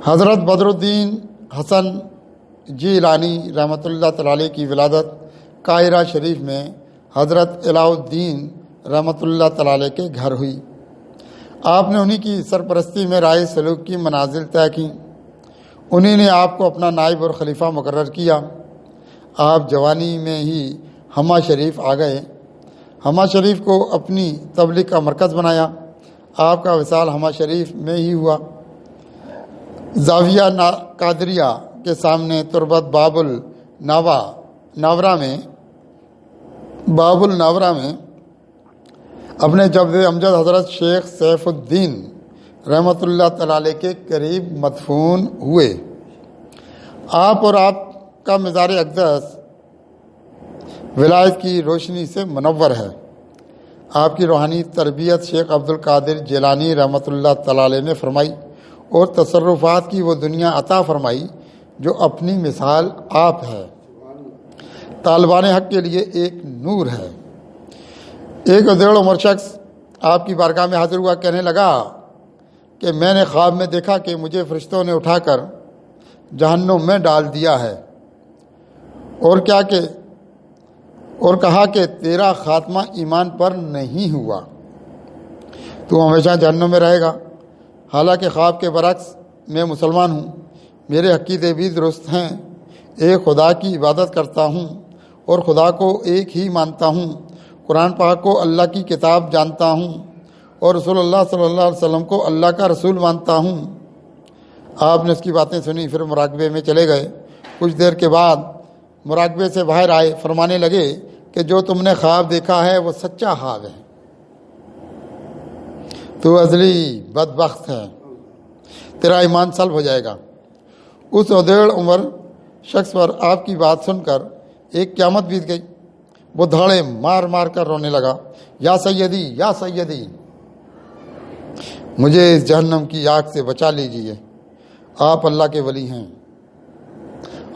حضرت بدر الدین حسن جیلانی رحمۃ اللہ تعالی علیہ کی ولادت قاہرہ شریف میں حضرت علاء الدین رحمۃ اللہ تعالی علیہ کے گھر ہوئی۔ آپ نے انہی کی سرپرستی میں رائے سلوک کی منازل طے کیں۔ انہی نے آپ کو اپنا نائب اور خلیفہ مقرر کیا۔ آپ جوانی میں ہی ہمہ شریف آ گئے۔ ہمہ شریف کو اپنی تبلیغ کا مرکز بنایا۔ آپ کا وصال ہمہ شریف میں ہی ہوا۔ زاویہ قادریہ کے سامنے تربت باب الناورہ میں اپنے جد امجد حضرت شیخ سیف الدین رحمۃ اللہ تعالی علیہ کے قریب مدفون ہوئے۔ آپ اور آپ کا مزار اقدس ولایت کی روشنی سے منور ہے۔ آپ کی روحانی تربیت شیخ عبد القادر جیلانی رحمۃ اللہ تعالی علیہ نے فرمائی اور تصرفات کی وہ دنیا عطا فرمائی جو اپنی مثال آپ ہے، طالبان حق کے لیے ایک نور ہے۔ ایک ادیڑ عمر شخص آپ کی بارگاہ میں حاضر ہوا، کہنے لگا کہ میں نے خواب میں دیکھا کہ مجھے فرشتوں نے اٹھا کر جہنم میں ڈال دیا ہے اور کہا کہ تیرا خاتمہ ایمان پر نہیں ہوا، تو ہمیشہ جہنم میں رہے گا۔ حالانکہ خواب کے برعکس میں مسلمان ہوں، میرے عقیدے بھی درست ہیں، ایک خدا کی عبادت کرتا ہوں اور خدا کو ایک ہی مانتا ہوں، قرآن پاک کو اللہ کی کتاب جانتا ہوں اور رسول اللہ صلی اللہ علیہ وسلم کو اللہ کا رسول مانتا ہوں۔ آپ نے اس کی باتیں سنی، پھر مراقبے میں چلے گئے۔ کچھ دیر کے بعد مراقبے سے باہر آئے، فرمانے لگے کہ جو تم نے خواب دیکھا ہے وہ سچا خواب ہے، تو ازلی بدبخت ہے، تیرا ایمان سلب ہو جائے گا۔ اس ادیڑ عمر شخص پر آپ کی بات سن کر ایک قیامت بیت گئی۔ وہ دھاڑے مار مار کر رونے لگا، یا سیدی یا سیدی، مجھے اس جہنم کی آگ سے بچا لیجیے، آپ اللہ کے ولی ہیں،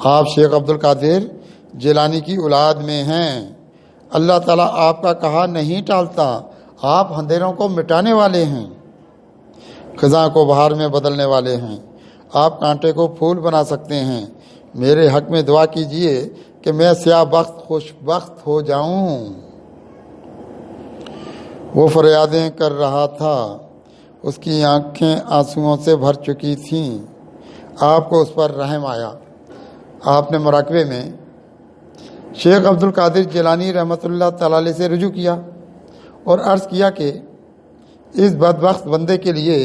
آپ شیخ عبد القادر جیلانی کی اولاد میں ہیں، اللہ تعالیٰ آپ کا کہا نہیں ٹالتا، آپ اندھیروں کو مٹانے والے ہیں، خزاں کو بہار میں بدلنے والے ہیں، آپ کانٹے کو پھول بنا سکتے ہیں، میرے حق میں دعا کیجئے کہ میں سیاہ بخت خوش بخت ہو جاؤں۔ وہ فریادیں کر رہا تھا، اس کی آنکھیں آنسوؤں سے بھر چکی تھیں۔ آپ کو اس پر رحم آیا۔ آپ نے مراقبے میں شیخ عبد القادر جیلانی رحمۃ اللہ تعالی علیہ سے رجوع کیا اور عرض کیا کہ اس بدبخت بندے کے لیے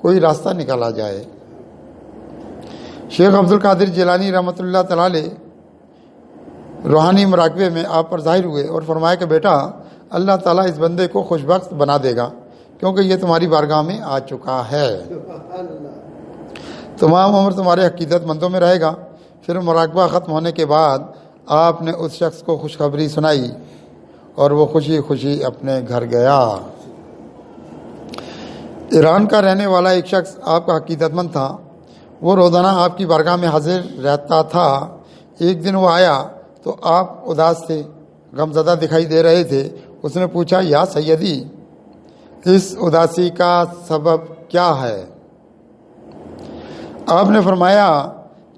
کوئی راستہ نکالا جائے۔ شیخ عبد القادر جیلانی رحمۃ اللہ تعالی علیہ روحانی مراقبے میں آپ پر ظاہر ہوئے اور فرمایا کہ بیٹا، اللہ تعالیٰ اس بندے کو خوش بخت بنا دے گا کیونکہ یہ تمہاری بارگاہ میں آ چکا ہے، تمام عمر تمہارے عقیدت مندوں میں رہے گا۔ پھر مراقبہ ختم ہونے کے بعد آپ نے اس شخص کو خوشخبری سنائی اور وہ خوشی خوشی اپنے گھر گیا۔ ایران کا رہنے والا ایک شخص آپ کا عقیدت مند تھا، وہ روزانہ آپ کی بارگاہ میں حاضر رہتا تھا۔ ایک دن وہ آیا تو آپ اداس تھے، غمزدہ دکھائی دے رہے تھے۔ اس نے پوچھا، یا سیدی، اس اداسی کا سبب کیا ہے؟ آپ نے فرمایا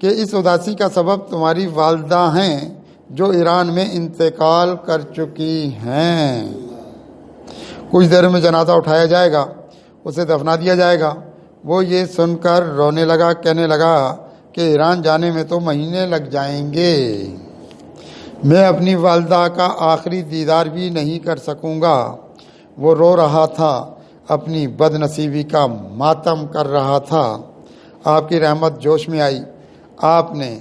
کہ اس اداسی کا سبب تمہاری والدہ ہیں جو ایران میں انتقال کر چکی ہیں۔ کچھ دیر میں جنازہ اٹھایا جائے گا، اسے دفنا دیا جائے گا۔ وہ یہ سن کر رونے لگا، کہنے لگا کہ ایران جانے میں تو مہینے لگ جائیں گے، میں اپنی والدہ کا آخری دیدار بھی نہیں کر سکوں گا۔ وہ رو رہا تھا، اپنی بد نصیبی کا ماتم کر رہا تھا۔ آپ کی رحمت جوش میں آئی۔ آپ نے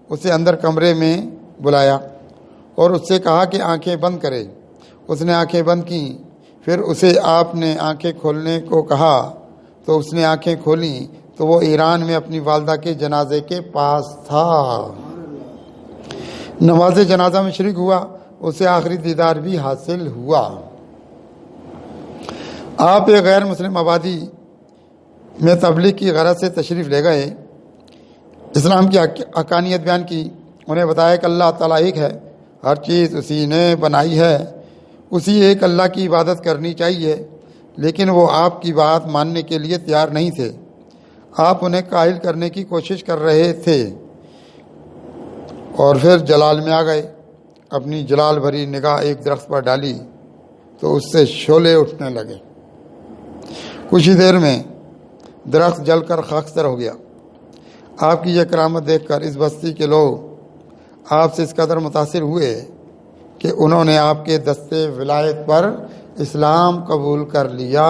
اسے اندر کمرے میں بلایا اور اس سے کہا کہ آنکھیں بند کرے۔ اس نے آنکھیں بند کیں۔ پھر اسے آپ نے آنکھیں کھولنے کو کہا تو اس نے آنکھیں کھولیں تو وہ ایران میں اپنی والدہ کے جنازے کے پاس تھا۔ نماز جنازہ میں شریک ہوا، اسے آخری دیدار بھی حاصل ہوا۔ آپ ایک غیر مسلم آبادی میں تبلیغ کی غرض سے تشریف لے گئے، اسلام کی حقانیت بیان کی، انہیں بتایا کہ اللہ تعالیٰ ایک ہے، ہر چیز اسی نے بنائی ہے، اسی ایک اللہ کی عبادت کرنی چاہیے، لیکن وہ آپ کی بات ماننے کے لیے تیار نہیں تھے۔ آپ انہیں قائل کرنے کی کوشش کر رہے تھے اور پھر جلال میں آ گئے. اپنی جلال بھری نگاہ ایک درخت پر ڈالی تو اس سے شعلے اٹھنے لگے. کچھ ہی دیر میں درخت جل کر خاکستر ہو گیا. آپ کی یہ کرامت دیکھ کر اس بستی کے لوگ آپ سے اس قدر متاثر ہوئے کہ انہوں نے آپ کے دستے ولایت پر اسلام قبول کر لیا.